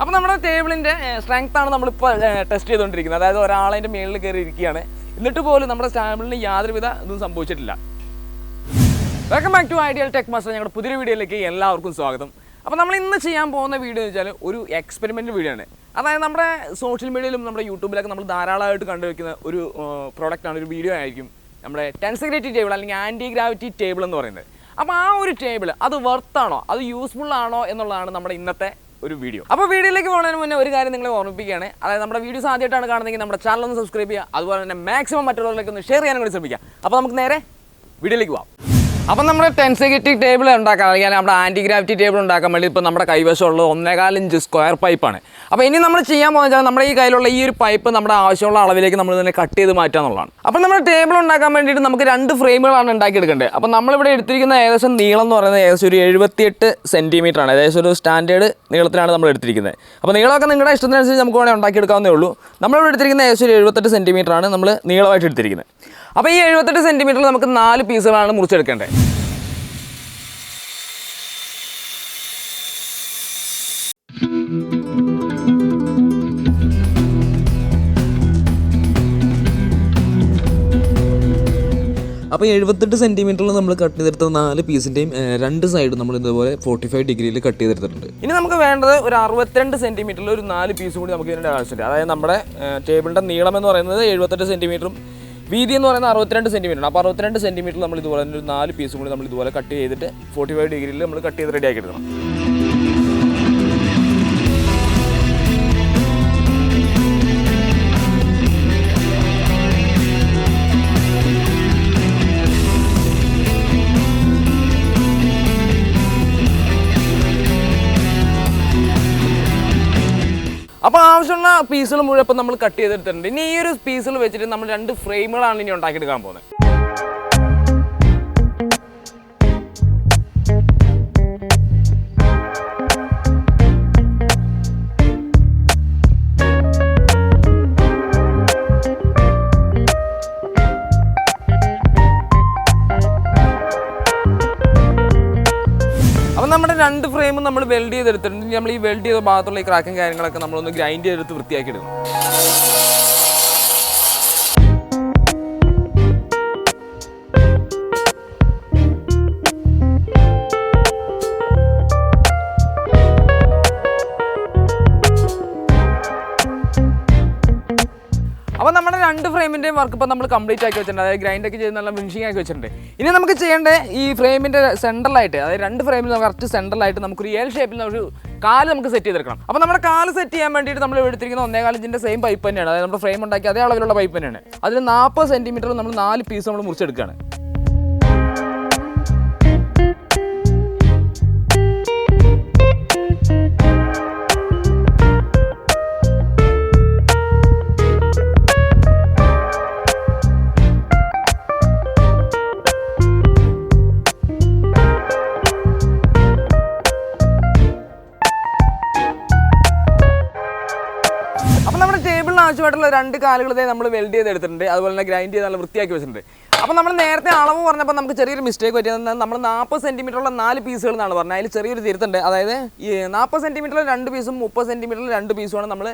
അപ്പോൾ നമ്മുടെ ടേബിളിൻ്റെ സ്ട്രെങ്ത് ആണ് നമ്മളിപ്പോൾ ടെസ്റ്റ് ചെയ്തുകൊണ്ടിരിക്കുന്നത്. അതായത് ഒരാളതിൻ്റെ മേളിൽ കയറി ഇരിക്കുകയാണ്. എന്നിട്ട് പോലും നമ്മുടെ ടേബിളിന് യാതൊരുവിധ ഇതും സംഭവിച്ചിട്ടില്ല. Welcome back to Ideal Tech Master. ഞങ്ങളുടെ പുതിയ വീഡിയോയിലേക്ക് എല്ലാവർക്കും സ്വാഗതം. അപ്പോൾ നമ്മൾ ഇന്ന് ചെയ്യാൻ പോകുന്ന വീഡിയോ എന്ന് വെച്ചാൽ ഒരു എക്സ്പെരിമെൻ്റ് വീഡിയോ ആണ്. അതായത് നമ്മുടെ സോഷ്യൽ മീഡിയയിലും നമ്മുടെ യൂട്യൂബിലൊക്കെ നമ്മൾ ധാരാളമായിട്ട് കണ്ടുവയ്ക്കുന്ന ഒരു പ്രോഡക്റ്റാണ്, ഒരു വീഡിയോ ആയിരിക്കും നമ്മുടെ ടെൻസെഗ്രിറ്റി ടേബിൾ അല്ലെങ്കിൽ ആൻറ്റി ഗ്രാവിറ്റി ടേബിൾ എന്ന് പറയുന്നത്. അപ്പോൾ ആ ഒരു ടേബിൾ അത് വർത്താണോ, അത് യൂസ്ഫുൾ ആണോ എന്നുള്ളതാണ് നമ്മുടെ ഇന്നത്തെ ഒരു വീഡിയോ. അപ്പോൾ വീഡിയോയിലേക്ക് പോകുന്നതിന് മുന്നേ ഒരു കാര്യം നിങ്ങളെ ഓർമ്മിപ്പിക്കുകയാണ്. അതായത് നമ്മുടെ വീഡിയോസ് ആദ്യമായിട്ടാണ് കാണുന്നതെങ്കിൽ നമ്മുടെ ചാനൽ ഒന്ന് സബ്സ്ക്രൈബ് ചെയ്യുക, അതുപോലെ തന്നെ മാക്സിമം മറ്റുള്ളവരിലേക്ക് ഒന്ന് ഷെയർ ചെയ്യാനും കൂടി ശ്രമിക്കുക. അപ്പോൾ നമുക്ക് നേരെ വീഡിയോയിലേക്ക് പോകാം. അപ്പം നമ്മുടെ ടെൻസെഗ്രിറ്റി ടേബിൾ ഉണ്ടാക്കാൻ അല്ലെങ്കിൽ നമ്മുടെ ആൻറ്റി ഗ്രാവിറ്റി ടേബിൾ ഉണ്ടാക്കാൻ വേണ്ടി ഇപ്പോൾ നമ്മുടെ കൈവശമുള്ള 1.25 ഇഞ്ച് സ്ക്വയർ പൈപ്പാണ്. അപ്പോൾ ഇനി നമ്മൾ ചെയ്യാൻ പോകുന്നത് വെച്ചാൽ നമ്മുടെ ഈ കയ്യിലുള്ള ഈ ഒരു പൈപ്പ് നമ്മുടെ ആവശ്യമുള്ള അളവിലേക്ക് നമ്മൾ ഇതിനെ കട്ട് ചെയ്ത് മാറ്റുക എന്നുള്ളതാണ്. അപ്പോൾ നമ്മുടെ ടേബിൾ ഉണ്ടാക്കാൻ വേണ്ടിയിട്ട് നമുക്ക് 2 ഫ്രെയിമുകളാണ് ഉണ്ടാക്കിയെടുക്കേണ്ടത്. അപ്പോൾ നമ്മളിവിടെ എടുത്തിരിക്കുന്ന ഏകദേശം നീളം എന്ന് പറയുന്നത് ഏകദേശം ഒരു 78 സെൻറ്റിമീറ്റർ ആണ്. ഏകദേശം ഒരു സ്റ്റാൻഡേർഡ് നീളത്തിലാണ് നമ്മൾ എടുത്തിരിക്കുന്നത്. അപ്പോൾ നീളമൊക്കെ നിങ്ങളുടെ ഇഷ്ടത്തിനനുസരിച്ച് നമുക്ക് വേണമെങ്കിൽ ഉണ്ടാക്കിയെടുക്കാവുന്നേ ഉള്ളൂ. നമ്മളിവിടെ എടുത്തിരിക്കുന്ന ഏകദേശം ഒരു 78 സെൻറ്റിമീറ്റർ ആണ് നമ്മൾ നീളമായിട്ട് എടുത്തിരിക്കുന്നത്. അപ്പോൾ ഈ 78 സെൻറ്റിമീറ്ററിൽ നമുക്ക് 4 പീസുകളാണ് മുറിച്ചെടുക്കേണ്ടത്. അപ്പോൾ 78 സെൻറ്റിമീറ്ററിൽ നമ്മൾ കട്ട് ചെയ്തെടുത്ത 4 പീസിൻ്റെയും 2 സൈഡും നമ്മൾ ഇതുപോലെ 45 ഡിഗ്രിയിൽ കട്ട് ചെയ്തെടുത്തിട്ടുണ്ട്. ഇനി നമുക്ക് വേണ്ടത് ഒരു 62 സെൻറ്റിമീറ്ററിൽ ഒരു 4 പീസും കൂടി നമുക്ക് ഇതിൻ്റെ ആവശ്യമുണ്ട്. അതായത് നമ്മുടെ ടേബിളിൻ്റെ നീളം എന്ന് പറയുന്നത് 78 സെൻറ്റിമീറ്ററും വീതി എന്ന് പറയുന്നത് 62 സെൻറ്റിമീറ്ററാണ്. അപ്പോൾ 62 സെൻറ്റിമീറ്ററിൽ നമ്മൾ ഇതുപോലെ ഒരു 4 പീസും കൂടി നമ്മൾ ഇതുപോലെ കട്ട് ചെയ്തിട്ട് 45 ഡിഗ്രിയിൽ നമ്മൾ കട്ട് ചെയ്ത് റെഡിയാക്കി എടുക്കണം. അപ്പോൾ ആവശ്യമുള്ള പീസുകൾ മുഴുവൻ നമ്മൾ കട്ട് ചെയ്തെടുത്തിട്ടുണ്ട്. ഇനി ഈ ഒരു പീസുകൾ വെച്ചിട്ട് നമ്മൾ 2 ഫ്രെയിമുകളാണ് ഇനി ഉണ്ടാക്കിയെടുക്കാൻ പോകുന്നത്. അപ്പോൾ നമ്മുടെ 2 ഫ്രെയിമും നമ്മൾ വെൽഡ് ചെയ്തെടുത്തിട്ടുണ്ട്. നമ്മൾ ഈ വെൽഡ് ചെയ്ത ഭാഗത്തുള്ള ഈ ക്രാക്കും കാര്യങ്ങളൊക്കെ നമ്മളൊന്ന് ഗ്രൈൻഡ് ചെയ്തെടുത്ത് വൃത്തിയാക്കി എടുക്കണം. അപ്പോൾ നമ്മുടെ 2 ഫ്രെയിമിൻ്റെയും വർക്ക് ഇപ്പോൾ നമ്മൾ കംപ്ലീറ്റ് ആക്കി വെച്ചിട്ടുണ്ട്. അതായത് ഗ്രൈൻഡൊക്കെ ചെയ്ത് നല്ല ഫിനിഷിംഗ് ആക്കി വെച്ചിട്ടുണ്ട്. ഇനി നമുക്ക് ചെയ്യേണ്ടത് ഈ ഫ്രെയിമിൻ്റെ സെൻട്രലായിട്ട്, അതായത് 2 ഫ്രെയിമിൽ നമുക്ക് കറക്റ്റ് സെൻട്രലായിട്ട് നമുക്കൊരു L ഷേപ്പിൽ ഒരു കാല് നമുക്ക് സെറ്റ് ചെയ്തെടുക്കണം. അപ്പോൾ നമ്മുടെ കാല് സെറ്റ് ചെയ്യാൻ വേണ്ടിയിട്ട് നമ്മൾ എടുത്തിരിക്കുന്ന 1.25 ഇഞ്ചിൻ്റെ സെയിം പൈപ്പ് തന്നെയാണ്. അതായത് നമ്മുടെ ഫ്രെയിം ഉണ്ടാക്കി അതേ അളവിലുള്ള പൈപ്പ് തന്നെയാണ്. അതിൽ 40 സെൻറ്റിമീറ്ററിൽ നമ്മൾ 4 പീസ് നമ്മൾ മുറിച്ചെടുക്കുകയാണ്. അപ്പോൾ നമ്മുടെ ടേബിളിന് ആവശ്യമായിട്ടുള്ള 2 കാലുകൾ നമ്മൾ വെൽഡ് ചെയ്തെടുത്തിട്ടുണ്ട്. അതുപോലെ തന്നെ ഗ്രൈൻഡ് ചെയ്ത് നല്ല വൃത്തിയാക്കി വെച്ചിട്ടുണ്ട്. അപ്പോൾ നമ്മൾ നേരത്തെ അളവ് പറഞ്ഞപ്പോൾ നമുക്ക് ചെറിയൊരു മിസ്റ്റേക്ക് പറ്റിയത്, നമ്മൾ 40 സെൻറ്റിമീറ്ററുള്ള 4 പീസുകൾ എന്നാണ് പറഞ്ഞത്. അതിൽ ചെറിയൊരു തിരുത്തുണ്ട്. അതായത് ഈ 40 സെൻറ്റിമീറ്ററിൽ 2 പീസും 30 സെൻറ്റിമീറ്ററിൽ 2 പീസുമാണ് നമ്മൾ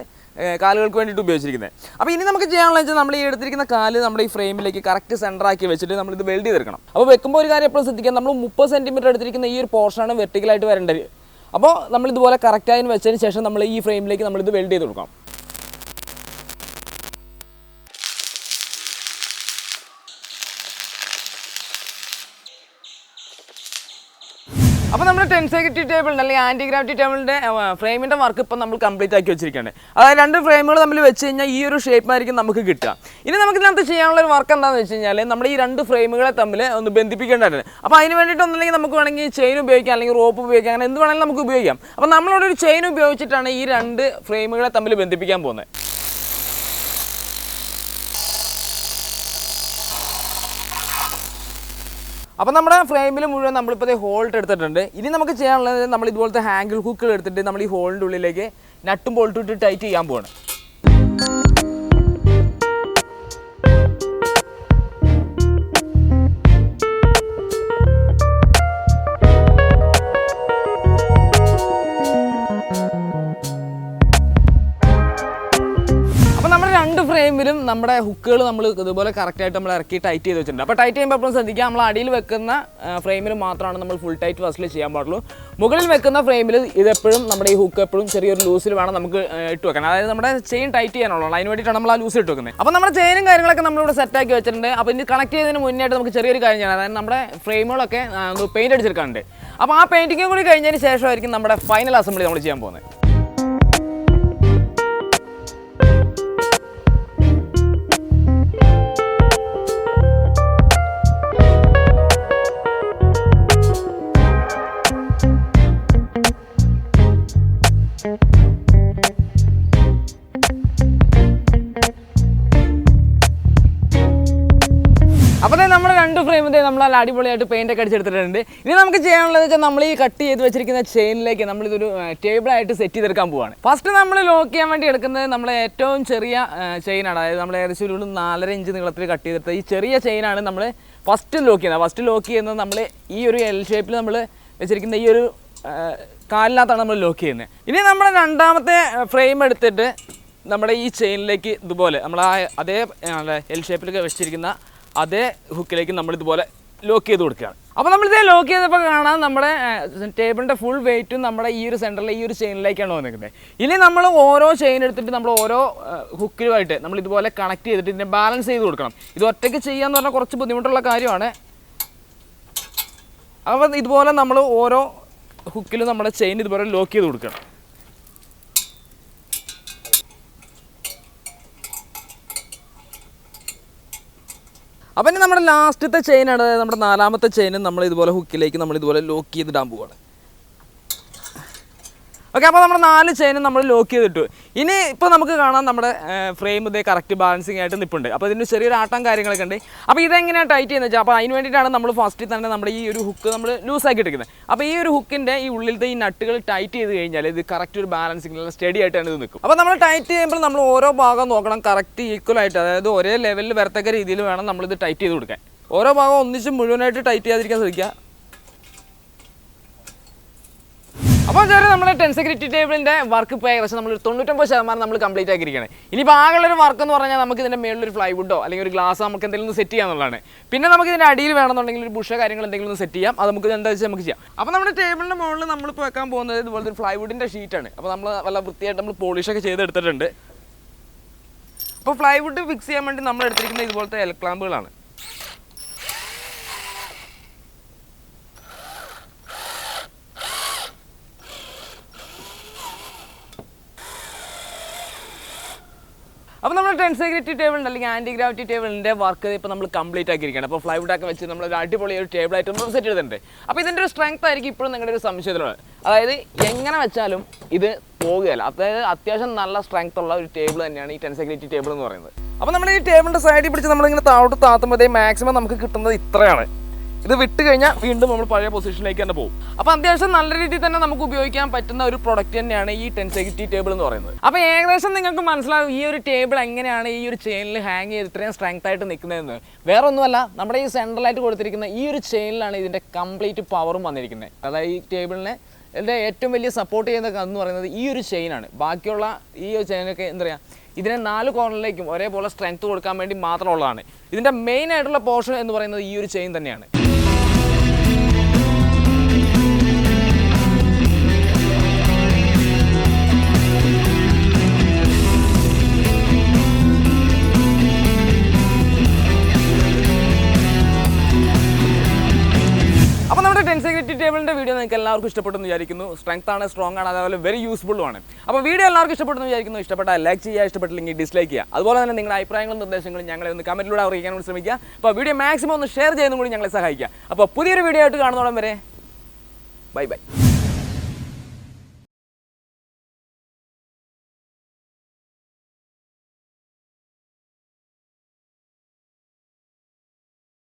കാലുകൾക്ക് വേണ്ടിയിട്ട് ഉപയോഗിച്ചിരിക്കുന്നത്. അപ്പോൾ ഇനി നമുക്ക് ചെയ്യാനുള്ളത് വെച്ചാൽ നമ്മൾ ഈ എടുത്തിരിക്കുന്ന കാല് നമ്മുടെ ഈ ഫ്രെയിമിലേക്ക് കറക്റ്റ് സെൻറ്ററാക്കി വെച്ചിട്ട് നമ്മളിത് വെൽഡ് ചെയ്തെടുക്കണം. അപ്പോൾ വെക്കുമ്പോൾ ഒരു കാര്യം എപ്പോഴും ശ്രദ്ധിക്കുക, നമ്മൾ 30 സെൻറ്റിമീറ്റർ എടുത്തിരിക്കുന്ന ഈ ഒരു പോർഷനാണ് വെർട്ടിക്കലായിട്ട് വരേണ്ടത്. അപ്പോൾ നമ്മളിതുപോലെ കറക്റ്റായി വെച്ചതിന് ശേഷം നമ്മൾ ഈ ഫ്രെയിമിലേക്ക് നമ്മളിത് വെൽഡ് ചെയ്ത് കൊടുക്കാം. അപ്പോൾ നമ്മുടെ ടെൻസെഗ്രിറ്റി ടേബിളിൻ്റെ അല്ലെങ്കിൽ ആൻറ്റി ഗ്രാവിറ്റി ടേബിളിൻ്റെ ഫ്രെയിമിൻ്റെ വർക്ക് ഇപ്പോൾ നമ്മൾ കംപ്ലീറ്റ് ആക്കി വെച്ചിരിക്കുകയാണ്. അതായത് 2 ഫ്രെയിമുകൾ തമ്മിൽ വെച്ച് കഴിഞ്ഞാൽ ഈ ഒരു ഷേപ്പായിരിക്കും നമുക്ക് കിട്ടുക. ഇനി നമുക്ക് ഇതിനകത്ത് ചെയ്യാനുള്ള ഒരു വർക്ക് എന്താണെന്ന് വെച്ച് കഴിഞ്ഞാൽ നമ്മുടെ ഈ 2 ഫ്രെയിമുകളെ തമ്മിൽ ഒന്ന് ബന്ധിപ്പിക്കേണ്ടതാണ്. അപ്പോൾ അതിന് വേണ്ടിയിട്ട് ഒന്നുമില്ലെങ്കിൽ നമുക്ക് വേണമെങ്കിൽ ചെയിൻ ഉപയോഗിക്കാം, അല്ലെങ്കിൽ റോപ്പ് ഉപയോഗിക്കാം, അങ്ങനെ എന്ത് വേണമെങ്കിലും നമുക്ക് ഉപയോഗിക്കാം. അപ്പോൾ നമ്മളിവിടെ ഒരു ചെയിൻ ഉപയോഗിച്ചിട്ടാണ് ഈ 2 ഫ്രെയിമുകളെ തമ്മിൽ ബന്ധിപ്പിക്കാൻ പോകുന്നത്. അപ്പോൾ നമ്മുടെ ഫ്രെയിമിൽ മുഴുവൻ നമ്മളിപ്പോൾ ഹോൾട്ട് എടുത്തിട്ടുണ്ട്. ഇനി നമുക്ക് ചെയ്യാനുള്ളത് നമ്മൾ ഇതുപോലത്തെ ഹാൻഡിൽ ഹുക്കുകൾ എടുത്തിട്ട് നമ്മൾ ഈ ഹോളിൻ്റെ ഉള്ളിലേക്ക് നട്ടും ബോൾട്ടും ഇട്ട് ടൈറ്റ് ചെയ്യാൻ പോവാണ്. ഫ്രെയിമിലും നമ്മുടെ ഹുക്കുകൾ നമ്മൾ ഇതുപോലെ കറക്റ്റായിട്ട് നമ്മൾ ഇറക്കി ടൈറ്റ് ചെയ്ത് വെച്ചിട്ടുണ്ട്. അപ്പോൾ ടൈറ്റ് ചെയ്യുമ്പോൾ എപ്പോഴും ശ്രദ്ധിക്കുക, നമ്മൾ അടിയിൽ വെക്കുന്ന ഫ്രെയിമിൽ മാത്രമാണ് നമ്മൾ ഫുൾ ടൈറ്റ് ഫസ്റ്റിൽ ചെയ്യാൻ പാടുള്ളൂ. മുകളിൽ വെക്കുന്ന ഫ്രെയിമിൽ ഇതെപ്പോഴും നമ്മുടെ ഈ ഹുക്ക് എപ്പോഴും ചെറിയൊരു ലൂസിൽ വേണം നമുക്ക് ഇട്ട് വെക്കണം. അതായത് നമ്മുടെ ചെയിൻ ടൈറ്റ് ചെയ്യാനുള്ളൂ, അതിന് വേണ്ടിയിട്ടാണ് നമ്മൾ ആ ലൂസ് ഇട്ട് വെക്കുന്നത്. അപ്പോൾ നമ്മുടെ ചെയിനും കാര്യങ്ങളൊക്കെ നമ്മളിവിടെ സെറ്റാക്കി വെച്ചിട്ടുണ്ട്. അപ്പോൾ ഇനി കണക്ട് ചെയ്തതിന് മുന്നേയായിട്ട് നമുക്ക് ചെറിയൊരു കാര്യം ചെയ്യണം. അതായത് നമ്മുടെ ഫ്രെയിമുകളൊക്കെ പെയിൻറ്റ് അടിച്ചെടുക്കാനുണ്ട്. അപ്പോൾ ആ പെയിൻറ്റിങ്ങും കൂടി കഴിഞ്ഞതിന് ശേഷമായിരിക്കും നമ്മുടെ ഫൈനൽ അസംബ്ലി നമ്മൾ ചെയ്യാൻ പോകുന്നത്. അപ്പോൾ നമ്മൾ രണ്ട് ഫ്രെയിമിൽ നമ്മൾ അടിപൊളിയായിട്ട് പെയിൻ്റ് ഒക്കെ അടിച്ചെടുത്തിട്ടുണ്ട്. ഇനി നമുക്ക് ചെയ്യാനുള്ളത് വെച്ചാൽ നമ്മൾ ഈ കട്ട് ചെയ്ത് വെച്ചിരിക്കുന്ന ചെയിനിലേക്ക് നമ്മളിതൊരു ടേബിളായിട്ട് സെറ്റ് ചെയ്തെടുക്കാൻ പോവുകയാണ്. ഫസ്റ്റ് നമ്മൾ ലോക്ക് ചെയ്യാൻ വേണ്ടി എടുക്കുന്നത് നമ്മളെ ഏറ്റവും ചെറിയ ചെയിനാണ്. അതായത് നമ്മൾ ഏകദേശം ഒരു 4.5 ഇഞ്ച് നീളത്തിൽ കട്ട് ചെയ്തെടുത്ത ഈ ചെറിയ ചെയിനാണ് നമ്മൾ ഫസ്റ്റ് ലോക്ക് ചെയ്യുന്നത്. ഫസ്റ്റ് ലോക്ക് ചെയ്യുന്നത് നമ്മൾ ഈ ഒരു എൽ ഷേപ്പിൽ നമ്മൾ വെച്ചിരിക്കുന്ന ഈ ഒരു കാലിനകത്താണ് നമ്മൾ ലോക്ക് ചെയ്യുന്നത്. ഇനി നമ്മൾ രണ്ടാമത്തെ ഫ്രെയിം എടുത്തിട്ട് നമ്മുടെ ഈ ചെയിനിലേക്ക് ഇതുപോലെ നമ്മൾ ആ അതേ എൽ ഷേപ്പിൽ വെച്ചിരിക്കുന്ന അതേ ഹുക്കിലേക്ക് നമ്മൾ ഇതുപോലെ ലോക്ക് ചെയ്ത് കൊടുക്കുകയാണ്. അപ്പോൾ നമ്മളിതേ ലോക്ക് ചെയ്തപ്പോൾ കാണാൻ നമ്മുടെ ടേബിളിൻ്റെ ഫുൾ വെയിറ്റും നമ്മുടെ ഈ ഒരു സെൻറ്ററിൽ ഈ ഒരു ചെയിനിലേക്കാണ് വന്നിരിക്കുന്നത്. ഇനി നമ്മൾ ഓരോ ചെയിൻ എടുത്തിട്ട് നമ്മൾ ഓരോ ഹുക്കിലുമായിട്ട് നമ്മൾ ഇതുപോലെ കണക്ട് ചെയ്തിട്ട് ഇതിനെ ബാലൻസ് ചെയ്ത് കൊടുക്കണം. ഇത് ഒറ്റയ്ക്ക് ചെയ്യാന്ന് പറഞ്ഞാൽ കുറച്ച് ബുദ്ധിമുട്ടുള്ള കാര്യമാണ്. അപ്പോൾ ഇതുപോലെ നമ്മൾ ഓരോ ഹുക്കിലും നമ്മുടെ ചെയിൻ ഇതുപോലെ ലോക്ക് ചെയ്ത് കൊടുക്കണം. അപ്പം ഇനി നമ്മുടെ ലാസ്റ്റത്തെ ചെയിനാണ്, നമ്മുടെ 4ാമത്തെ ചെയിനും നമ്മൾ ഇതുപോലെ ഹുക്കിലേക്ക് നമ്മൾ ഇതുപോലെ ലോക്ക് ചെയ്തിടാൻ പോവുകയാണ്. ഓക്കെ, അപ്പോൾ നമ്മുടെ 4 ചെയിനും നമ്മൾ ലോക്ക് ചെയ്തിട്ടു. ഇനി ഇപ്പോൾ നമുക്ക് കാണാം നമ്മുടെ ഫ്രെയിം ഇതേ കറക്റ്റ് ബാലൻസിങ് ആയിട്ട് നിൽപ്പുണ്ട്. അപ്പോൾ ഇതിന് ചെറിയൊരു ആട്ടം കാര്യങ്ങളൊക്കെ ഉണ്ട്. അപ്പോൾ ഇതെങ്ങനെയാണ് ടൈറ്റ് ചെയ്യുന്നത് വെച്ചാൽ, അപ്പോൾ അതിന് വേണ്ടിയിട്ടാണ് നമ്മൾ ഫസ്റ്റിൽ തന്നെ നമ്മുടെ ഈ ഒരു ഹുക്ക് നമ്മൾ ലൂസാക്കി എടുക്കുന്നത്. അപ്പോൾ ഈ ഒരു ഹുക്കിൻ്റെ ഈ ഉള്ളിലത്തെ ഈ നട്ടുകൾ ടൈറ്റ് ചെയ്ത് കഴിഞ്ഞാൽ ഇത് കറക്റ്റ് ഒരു ബാലൻസിങ് സ്റ്റഡി ആയിട്ടാണ് ഇത് നിൽക്കും. അപ്പോൾ നമ്മൾ ടൈറ്റ് ചെയ്യുമ്പോൾ നമ്മൾ ഓരോ ഭാഗം നോക്കണം കറക്റ്റ് ഈക്വലായിട്ട്, അതായത് ഒരേ ലെവലിൽ വരത്തക്ക രീതിയിൽ വേണം നമ്മളിത് ടൈറ്റ് ചെയ്ത് കൊടുക്കാൻ. ഓരോ ഭാഗം ഒന്നിച്ച് മുഴുവനായിട്ട് ടൈറ്റ് ചെയ്യാതിരിക്കാൻ ശ്രമിക്കുക. അപ്പോൾ ചെറിയ നമ്മുടെ ടെൻസെഗ്രിറ്റി ടേബിളിൻ്റെ വർക്ക് ഇപ്പോൾ ഏകദേശം നമ്മൾ 99% നമ്മൾ കംപ്ലീറ്റ് ആക്കിയിരിക്കുകയാണ്. ഇനിയിപ്പോൾ ആകെയുള്ളൊരു വർക്ക് എന്ന് പറഞ്ഞാൽ നമുക്ക് ഇതിൻ്റെ മേളിലൊരു ഫ്ലൈവുഡോ അല്ലെങ്കിൽ ഒരു ഗ്ലാസ് നമുക്ക് എന്തെങ്കിലും ഒന്ന് സെറ്റ് ചെയ്യാന്നുള്ളതാണ്. പിന്നെ നമുക്ക് ഇതിൻ്റെ അടിയിൽ വേണമെന്നുണ്ടെങ്കിൽ ഒരു ബുഷോ കാര്യങ്ങൾ എന്തെങ്കിലും ഒന്ന് സെറ്റ് ചെയ്യാം. അത് നമുക്ക് എന്താ വെച്ചാൽ നമുക്ക് ചെയ്യാം. അപ്പോൾ നമ്മുടെ ടേബിളിൻ്റെ മുകളിൽ നമ്മളിപ്പോൾ വെക്കാൻ പോകുന്നത് ഇതുപോലത്തെ ഒരു ഫ്ലൈവുഡിൻ്റെ ഷീറ്റാണ്. അപ്പോൾ നമ്മൾ നല്ല വൃത്തിയായിട്ട് നമ്മൾ പോളിഷൊക്കെ ചെയ്തെടുത്തിട്ടുണ്ട്. അപ്പോൾ ഫ്ലൈവുഡ് ഫിക്സ് ചെയ്യാൻ വേണ്ടി നമ്മൾ എടുത്തിരിക്കുന്നത് ഇതുപോലത്തെ എൽ ക്ലാമ്പുകളാണ്. അപ്പോൾ നമ്മൾ ടെൻസെഗ്രിറ്റി ടേബിളിൻ്റെ അല്ലെങ്കിൽ ആൻറ്റി ഗ്രാവിറ്റി ടേബിളിൻ്റെ വർക്ക് ഇപ്പോൾ നമ്മൾ കംപ്ലീറ്റ് ആക്കിയിരിക്കുകയാണ്. അപ്പോൾ ഫ്ലൈവുഡൊക്കെ വെച്ച് നമ്മൾ ഒരു അടിപൊളി ഒരു ടേബിളായിട്ട് നമ്മൾ സെറ്റ് ചെയ്തിട്ടുണ്ട്. അപ്പോൾ ഇതിൻ്റെ ഒരു സ്ട്രെങ്ത് ആയിരിക്കും ഇപ്പോഴും നിങ്ങളുടെ ഒരു സംശയത്തിലുള്ളത്. അതായത് എങ്ങനെ വെച്ചാലും ഇത് പോകുകയല്ല. അതായത് അത്യാവശ്യം നല്ല സ്ട്രെങ്ത് ഉള്ള ഒരു ടേബിൾ തന്നെയാണ് ഈ ടെൻസെഗ്രിറ്റി ടേബിൾ എന്ന് പറയുന്നത്. അപ്പോൾ നമ്മൾ ഈ ടേബിളിൻ്റെ സൈഡിൽ പിടിച്ച് നമ്മളിങ്ങനെ താഴോട്ട് താത്തുമ്പോഴേ മാക്സിമം നമുക്ക് കിട്ടുന്നത് ഇത്രയാണ്. ഇത് വിട്ട് കഴിഞ്ഞാൽ വീണ്ടും നമ്മൾ പഴയ പൊസിഷനിലേക്ക് തന്നെ പോകും. അപ്പോൾ അത്യാവശ്യം നല്ല രീതിയിൽ തന്നെ നമുക്ക് ഉപയോഗിക്കാൻ പറ്റുന്ന ഒരു പ്രൊഡക്റ്റ് തന്നെയാണ് ഈ ടെൻസെഗ്രിറ്റി ടേബിൾ എന്ന് പറയുന്നത്. അപ്പോൾ ഏകദേശം നിങ്ങൾക്ക് മനസ്സിലാവും ഈ ഒരു ടേബിൾ എങ്ങനെയാണ് ഈ ഒരു ചെയിനിൽ ഹാങ് ചെയ്ത് ഇത്രയും സ്ട്രെങ്ത് ആയിട്ട് നിൽക്കുന്നതെന്ന്. വേറെ ഒന്നുമല്ല, നമ്മുടെ ഈ സെൻട്രലായിട്ട് കൊടുത്തിരിക്കുന്ന ഈ ഒരു ചെയിനിലാണ് ഇതിൻ്റെ കംപ്ലീറ്റ് പവറും വന്നിരിക്കുന്നത്. അതായത് ഈ ടേബിളിനെ ഇതിൻ്റെ ഏറ്റവും വലിയ സപ്പോർട്ട് ചെയ്യുന്ന എന്ന് പറയുന്നത് ഈ ഒരു ചെയിനാണ്. ബാക്കിയുള്ള ഈ ഒരു ചെയിനൊക്കെ എന്താ പറയുക, ഇതിനെ 4 കോർണറിലേക്കും ഒരേപോലെ സ്ട്രെങ്ത് കൊടുക്കാൻ വേണ്ടി മാത്രമുള്ളതാണ്. ഇതിൻ്റെ മെയിൻ ആയിട്ടുള്ള പോർഷൻ എന്ന് പറയുന്നത് ഈ ഒരു ചെയിൻ തന്നെയാണ്. അപ്പോൾ നമ്മുടെ ടെൻസെഗ്രിറ്റി ടേബിളിൻ്റെ വീഡിയോ നിങ്ങൾക്ക് എല്ലാവർക്കും ഇഷ്ടപ്പെട്ടെന്ന് വിചാരിക്കുന്നു. സ്ട്രെങ്ത് ആണ്, സ്ട്രോങ് ആണ്, അതേപോലെ വെരി യൂസ്ഫുള്ളും ആണ്. അപ്പോൾ വീഡിയോ എല്ലാവർക്കും ഇഷ്ടപ്പെട്ടെന്ന് വിചാരിക്കുന്നു. ഇഷ്ടപ്പെട്ടാൽ ലൈക്ക് ചെയ്യുക, ഇഷ്ടപ്പെട്ടില്ലെങ്കിൽ ഡിസ്ലൈക്ക് ചെയ്യുക. അതുപോലെ തന്നെ നിങ്ങളുടെ അഭിപ്രായങ്ങളും നിർദ്ദേശങ്ങളും ഞങ്ങളെ ഒന്ന് കമൻറ്റിലൂടെ അറിയിക്കാൻ വേണ്ടി ശ്രമിക്കുക. അപ്പോൾ വീഡിയോ മാക്സിമം ഒന്ന് ഷെയർ ചെയ്യുന്നതും കൂടി ഞങ്ങളെ സഹായിക്കുക. അപ്പോൾ പുതിയൊരു വീഡിയോ ആയിട്ട് കാണുന്നതോളം വരെ ബൈ ബൈ.